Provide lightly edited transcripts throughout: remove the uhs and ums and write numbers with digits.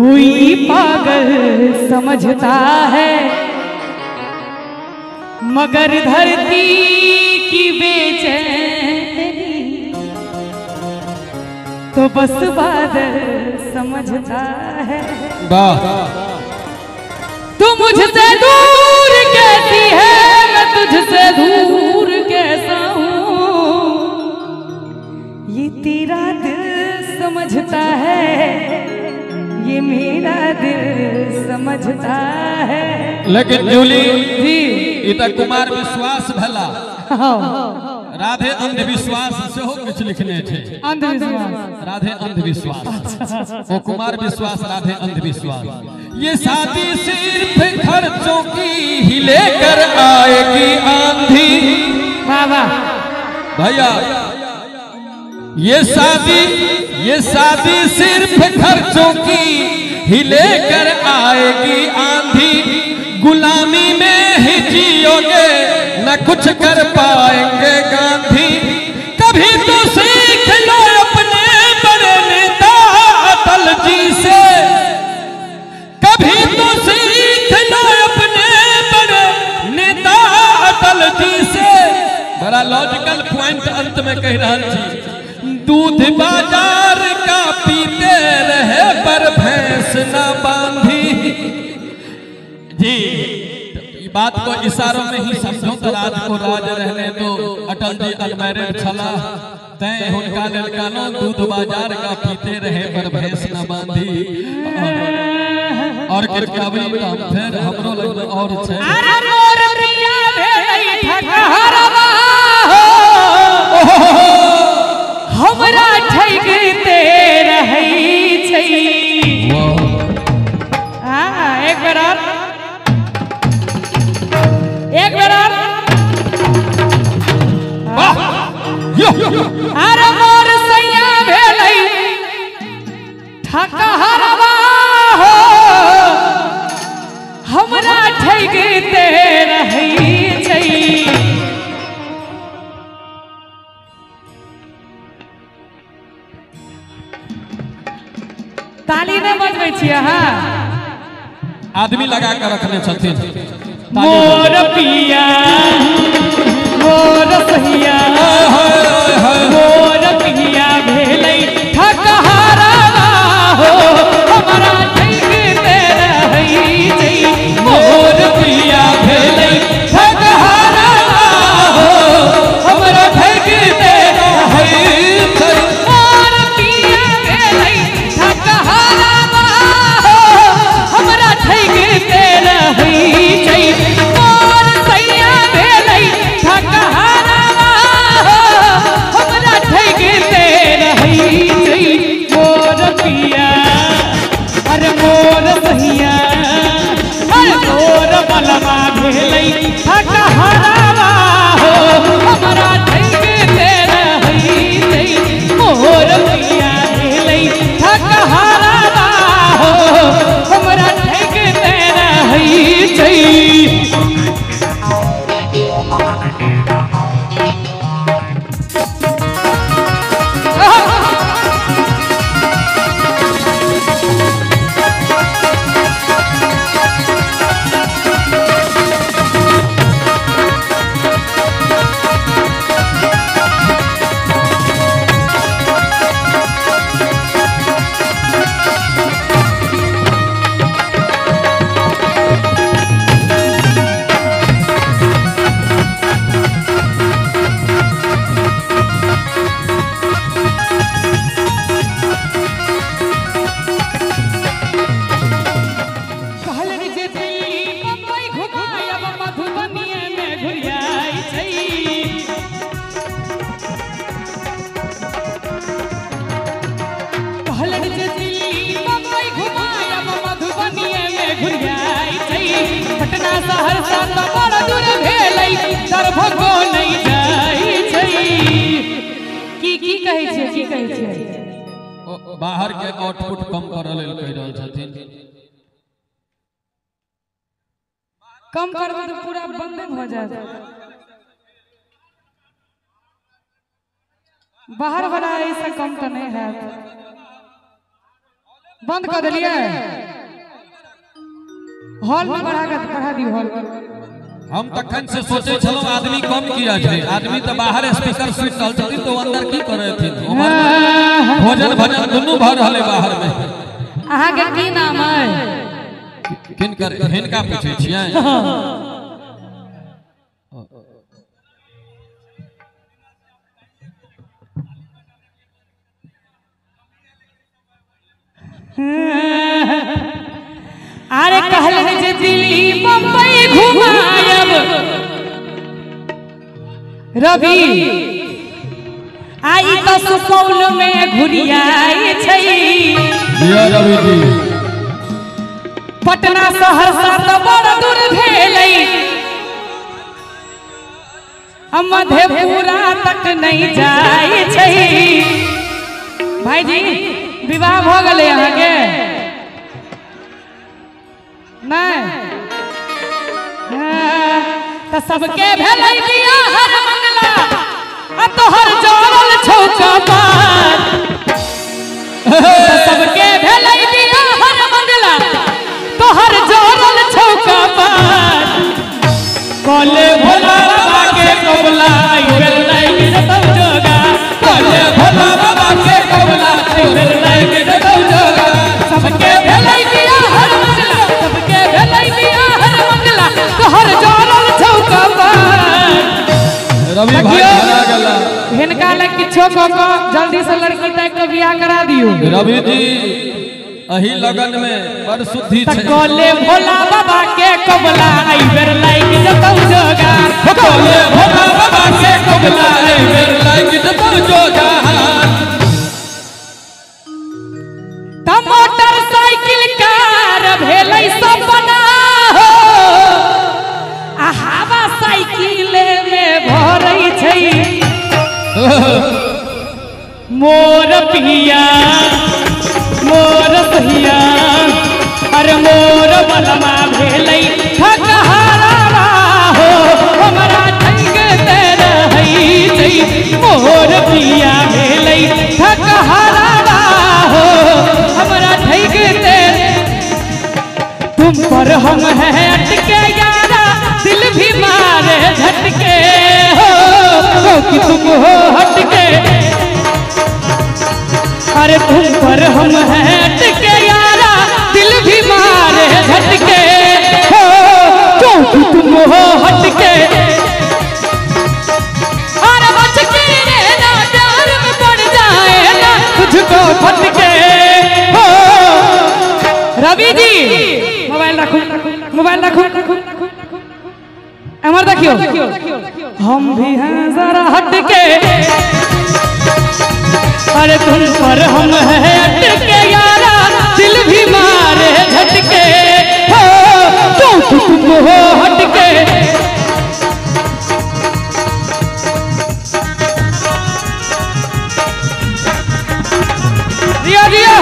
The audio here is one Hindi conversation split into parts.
कोई पागल समझता है मगर धरती की बेचैनी तो बस बादल समझता है। वाह। तू मुझसे दूर कैसी है मैं तुझसे दूर कैसा हूँ ये तेरा दिल समझता है ये मेरा दिल समझता है। लेकिन जूली इतना कुमार विश्वास भला राधे अंधविश्वास से हो कुछ लिखने थे। अंधविश्वास राधे अंधविश्वास वो कुमार विश्वास राधे अंधविश्वास। ये शादी सिर्फ खर्चों की ही लेकर आएगी आंधी। बाबा भैया ये शादी सिर्फ खर्चों की ही लेकर आएगी आंधी। गुलामी में ही जियोगे न कुछ कर पाएंगे गांधी। कभी तो सीख लो अपने बड़े नेता अटल जी से। कभी तो सीख लो अपने बड़े नेता अटल जी से। बड़ा लॉजिकल पॉइंट अंत में कह रहा थी। दूध बाजार का पीते रहे पर भैंस न बांधी। जी बात को इशारों में ही समझो तो राज को राज रहने दो। अटल जी अनमैरिड छला तय हुनका ललकानो दूध बाजार का पीते रहे पर भैंस न बांधी। और किरका भी तो फिर हमरो लग और छे। अरे मोर प्रिया भेलै ठकहरवा हमरा ठगते रहै छै। एक बेर और एक बेर और। अरे मोर सैया भेलै ठकहरवा हो हमरा ठगते रहै छै। ताली नहीं बजबै छियै अहाँ। आदमी लगा कर रखने छथिन। मोर पिया मोर सहिया मोर पिया भेलै ठकहरवा हो हमरा ठगते रहै छै। मोर पिया भेलै ठकहरवा हो हमरा ठगते रहै छै। मोर पिया भेलै ठकहरवा हो हमरा ठगते रहै छै। मोर सैया भेलै ठकहरवा हो हमरा ठगते रहै छै। मोर पिया अरे मोर सैया अरे मोर बलवा भेलै ठकहरवा हो हमरा ठगते रहै छै। मोर पिया भेलै ठकहरवा हो हमरा ठगते रहै छै। पटना सहरसा तो बड़ा दूर भेलै दरभंगो नहीं जाइ छै। की कहै छै की कहै छै। बाहर के आउटपुट कम करऽ लेल कहि रहल छथिन। कम करबै तो पूरा बंद हो जाएगा। बाहर वाला ऐसा कम तो नहीं है। बंद कर दिलिए हॉल में बढ़ा दी हॉल। हम तखन से सोचे चलो आदमी कम किया जाए, आदमी तो बाहर स्पीकर सुन चल छथिन तो अंदर की करे थिन, भोजन भजन दुनू भ रहले बाहर में। अहाँ के की नाम है? किनकर हिनका पूछे छियै? अरे कहले जे दिल्ली बम्बई घुमायब रवि आई तो सुपौल में घुरियाई छै। रवि जी पटना शहर से तो बड़ दूर भेलै, मधेपुरा तक नहीं जाई छै। भाईजी विवाह भ गए यहाँ के नहीं? तो सबके भेलै बियाह मंगला आ तोहर जोड़ल छौ कपार। सबके भेलै बियाह मंगला तोहर जोड़ल छौ कपार। कोले भोला बाबा के कबला बेल लाइक जतौ जोगा, कोले भोला बाबा के कबला बेल लाइक जतौ जोगा। सबके भेलै बियाह मंगला, सबके भेलै बियाह मंगला तोहर जोड़ल छौ कपार। रवि भाई धरा गेला, हिनका ले किछो क जल्दी से लड़की तक के बियाह करा दियो। रवि जी अही लगन में बड़ शुद्धि छै। कोले भोला बाबा के कबला आई बेर लाइक जतौ जोगा, कोले भोला बाबा के कबला आई बेर लाइक जतौ जोगा। त मोटरसाइकिल कार भेलै सपना हो, आ हवा साइकिल में भरै छै। मोर पिया मोर सहिया अरे मोर बलमा भेलै ठकहारा हो, हमरा ठकते रहै छै। मोर पिया भेलै ठकहारा हो, हमरा ठकते। तुम पर हम हैं अटके यारा, दिल भी मारे झटके हो कि तुम हो हटके। अरे तुम पर हम हैं अटके यारा, दिल भी मारे झटके हो क्योंकि तुम हो हटके। अरे बच के रहना प्यार में पड़ जाए ना तुझको फटके हो। रवि जी मोबाइल रखो, मोबाइल रखो, अमर देखियो हम भी हैं जरा हटके। अरे तुम पर हम हैं अटके यारा, दिल भी मारे झटके हो क्योंकि तुम हो हटके। दिया दिया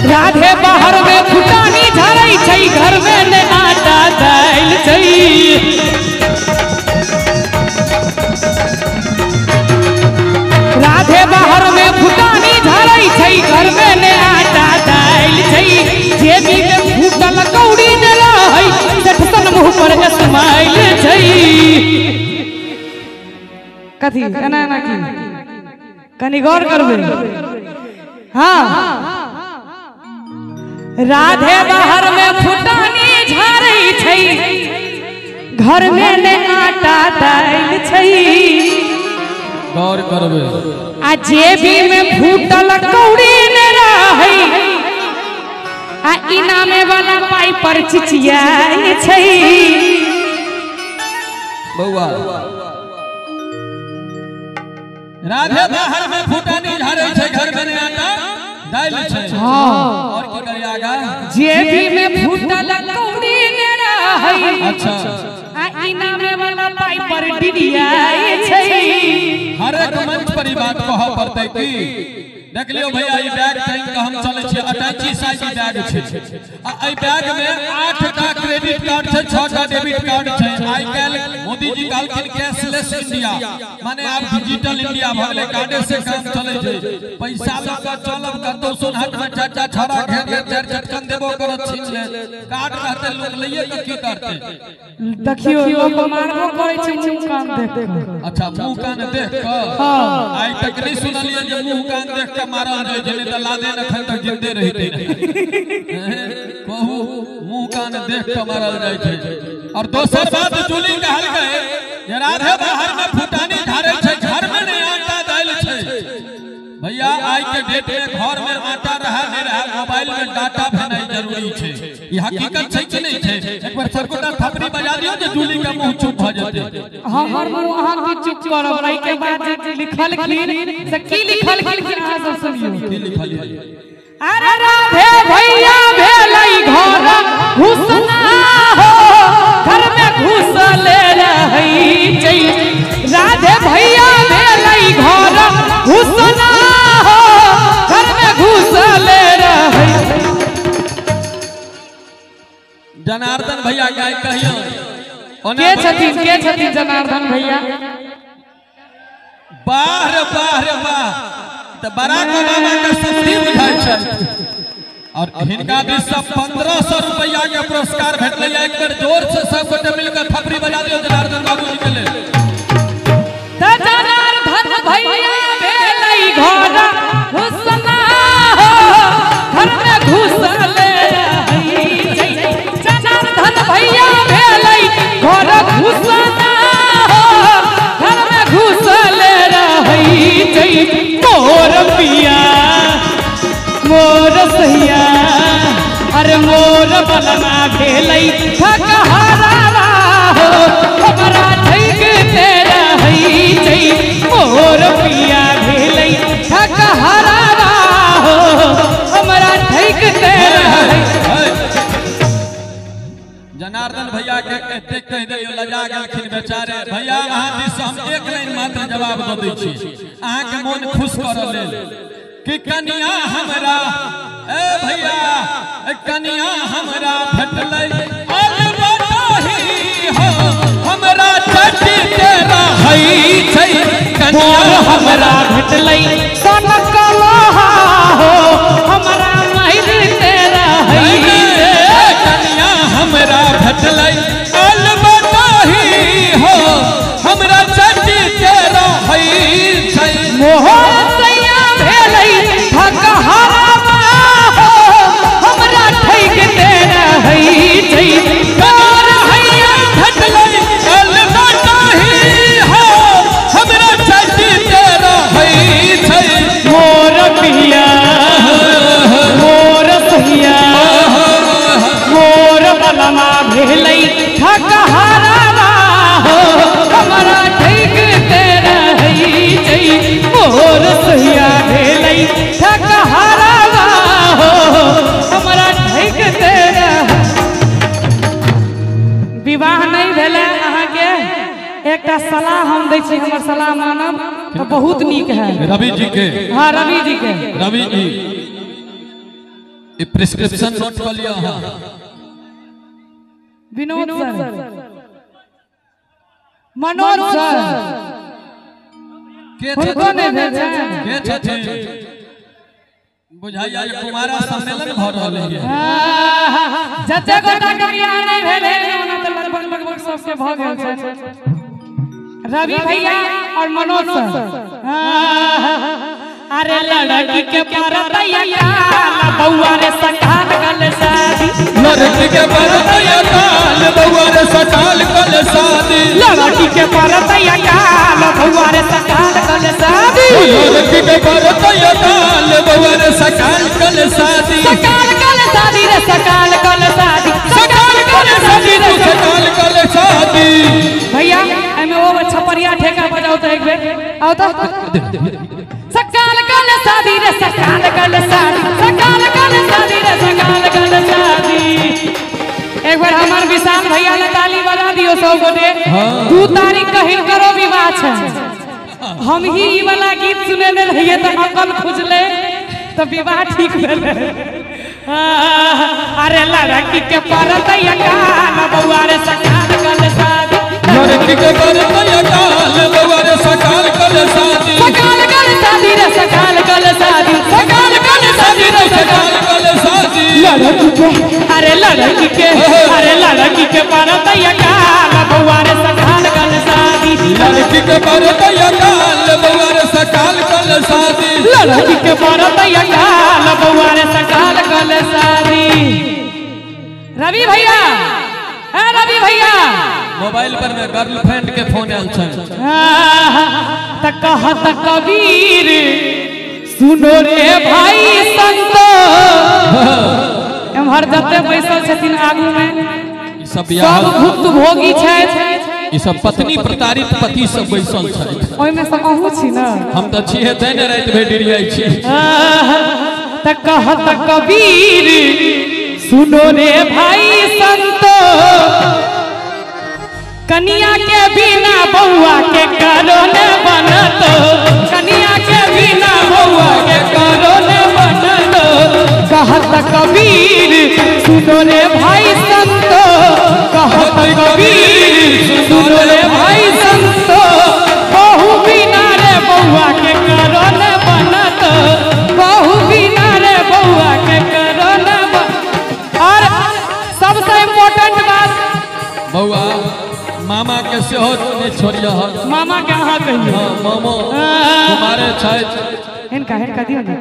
राधे बाहर में फुटानी झरै छै, घर में ने आटा दाल छै। राधे बाहर में फुटानी झरै छै, घर में ने आटा दाल छै। जेबी में फूटल कौड़ी न रहै, जठसन मुंह पर स्माइल छै। कथी एना ना की कनी गौर करबै। हाँ राधे बाहर में फुटानी झारै छै, घर में ने आटा दाल छै। गौर करबे आ जेबी में फूटल कौड़ी न रहै, आ इनामे वाला पाई पर चिचियाई छै। बउआ राधे बाहर में फुटानी झाड़े छे घर में आटा डाल छे। हां और की करे आगा जेबी में फूटल कौड़ी ने रहई। अच्छा आ इना में वाला पाई पर डिडियाए छै। हर एक मंच पर ई बात कह पड़तै की देख लियो भैया ई बैग टाइम का हम चले छे अटैची साइज बैग छे। आ ई बैग में 8 टा क्रेडिट कार्ड छे 6 टा डेबिट कार्ड छे। आई काल मोदी जी कहलखिन कैशलेस इंडिया माने आप डिजिटल इंडिया भले कार्ड से काम चले छे। पैसा लगा चलब कतो सुनहट में चाचा छड़ा घेर घेर चार चटकन देबो करत छी छे। कार्ड रहते लोग लइए के की करते देखियो लोग मारबो करे छै मुंह कान देख के। अच्छा मुंह कान देख के। हां आई तक नहीं सुनलिए जे मुंह कान देख के मारल जाय जे त लादे न खन तक जिंदे रहिते कहू मुंह कान देख के मारल जाय छै। और दोसर बात चुली कहल गए जे राधे बाहर में फुटानी झाड़े छै घर में नहीं आटा दाल छै। भैया आज के डेट में घर में आटा रहा नहीं रहा मोबाइल में डाटा भेनाई जरूरी छै। ई हकीकत छै कि नहीं छै? एक बार सरकोटा थपड़ी बजा दियो जे जूली का मुंह चुप भ जते। हमर मुंह अहाँ की चुप करब नहीं के बाद जे लिखल खीन से की लिखल खीन अहाँ सब सुनियो। की लिखल है? अरे राधे भैया भेलै घर घुसना हो घर में घुसले रहई छै। राधे भैया भेलै घर घुसना हो घर में घुसले रहई। जनार्दन भैया क्या कहियो के छथिन जनार्दन भैया? बाहर बाहर बाह तो बराक ओबामा का शक्ति बुझाई छै। और हिनका भी सब 1500 रुपया के पुरस्कार भेटले। एक बार जोर से सब गोटे मिलकर थपड़ी बजा दियो जनार्दन बाबू जी के लिए। जनार्दन भैया भेलै घर घुसना हो घर में घुसले रहई छै। जनार्दन भैया भेलै घर घुसना हो घर में घुसले रहई छै। मोर पिया मोर सैया अरे मोर बलमा भेलै ठकहरावा हो हमरा ठैक ते रहई छै। मोर पिया भेलै ठकहरावा हो हमरा ठैक ते रहई। जनार्दन भैया के कहते कह दियो लजा गेलखिन बेचारे। भैया अहाँ दिस हम एक लाइन मात्र जवाब द दै छी अहाँ के मन खुश करऽ लेल कि कनिया हमरा ए भैया कनिया हमरा भेटलै अलबताही हो हमरा चटी के रहई छै। कनिया हमरा भेटलै सनक लोहा हो हमरा महिर ते रहई छै। कनिया हमरा भेटलै अलबताही हो हमरा चटी के रहई छै। मोहर सैया भेलै ठकहरावा हो हमरा ठैक ते रहई छै। मोर हैया भेटलै अलबताही हो हमरा चटी के रहई छै। मोर पिया मोर सैया मोर बलमा भेलै ठकहरावा हो हमरा ठैक ते रहई छै। मोर सैया भेलै ठकहरावा हो हमरा ठैक ते रहई। विवाह नहीं भेलै अहाँ के एकटा सलाह हम दै छी हमर सलाह मानब तो बहुत नीक है। रवि जी के हाँ रवि जी के रवि जी प्रिस्क्रिप्शन नोट कर लिया। विनोद सर मनोज सर के हुनको नहीं भेल के छथिन बुझाइया ये कुमारा सम्मेलन भ रहल है। जते गोटा के बियाह नहीं भेल है ओना त लगभग सबके भ गेल छै। रवि भैया और मनोज सर अरे लड़की के परतैया काल बौआ रे सकाल गल शादी। लड़की के परतैया काल बौआ रे सकाल गल शादी। लड़की के परतैया काल बौआ रे सकाल गल शादी। लड़की के परतैया काल बौआ रे सकाल गल शादी। सकाल गल शादी रे सकाल गल शादी। सकाल गल शादी रे सकाल गल शादी। भैया एमे वो छपरिया ठेका बजाओ तो एक बेर गाओ तो सकाल कल शादी रे सकाल कल शादी सकाल कल शादी रे सकाल कल शादी। एक बार हमार विशाल भैया ने ताली बजा दियो 100 गोटे। 2 तारीख कहिन करो विवाह छे। हम ही ई वाला गीत सुने ले रहिए तो अकल खुजले तो विवाह ठीक भेले। अरे लड़की के परत या काल बउआ रे सकाल कल शादी लड़की के परत या काल बउआ रे सकाल कल शादी सकाल कल शादी रे सकाल कल शादी सकाल कल शादी रे सकाल कल शादी। लड़की के अरे लड़की के परत या काल बउआ रे सकाल कल शादी लड़की के परत या काल बउआ रे सकाल कल शादी लड़की के परत या काल बउआ रे सकाल कल शादी। रवि भैया रवि भैया मोबाइल पर में गर्लफ्रेंड के फोन आयल छ त कहत कबीर सुनो रे भाई संतो एमहर जते बैसल छथिन आगू में सब भुक्त भोगी छथि। ई सब पत्नी प्रतारित पति सब बैसल छथि। ओइ में सब अहू छी ना हम त छिए तै ने रात भर डिरियाई छी। त कहत कबीर सुनो रे भाई संतो कनिया के बिना बउआ के करो न बनतो कनिया के बिना बउआ के करो न बनतो। कहत कबीर सुनो रे भाई संतो कहत कबीर सुनो रे भाई संतो बहु बिना रे बउआ के करो न बनतो बहु बिना रे बउआ के करो न। और सबसे इम्पोर्टेंट बात बउआ मामा के सेहो ने छोड़िया ह मामा के अहाँ कहियो मोमो कुमार छथि इनका दियो ने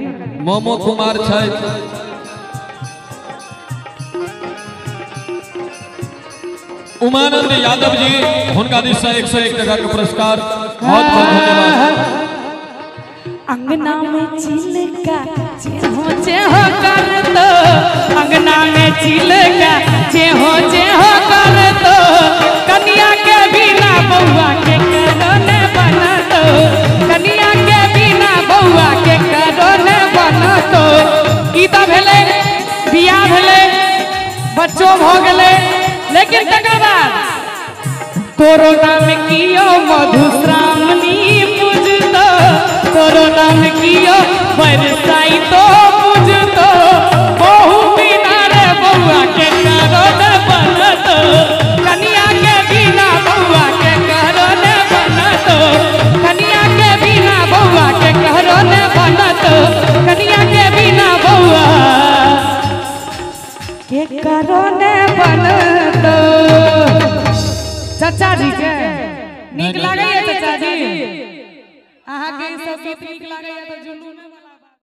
मोमो कुमार छथि। उमानंद यादव जी हुनका दिस से 101 टका के पुरस्कार बहुत बहुत धन्यवाद। अंगना में चिलका चेहो चेहो करतो अंगना में चिलका चेहो चेहो करतो कनिया के बिना बउआ के करो न बनतो कनिया के बिना बउआ के करो न बनतो। ई त भेले बियाह भेले बच्चों भ गेले लेकिन तकर बाद तोरो नाम कियो मधुश्रावणी पूजतो तोरो नाम कियो बरसाई तो पूजतो बहु बिना रे बउआ के करो न बनतो कनिया के बिना बउआ के करो न बनतो कनिया के बिना बउआ के करो न बनतो कनिया के बिना बउआ के करो न बनतो। चाचा जी के नीक लागैया चाचा जी अहाँ के सब गीत नीक लागैया त जुनून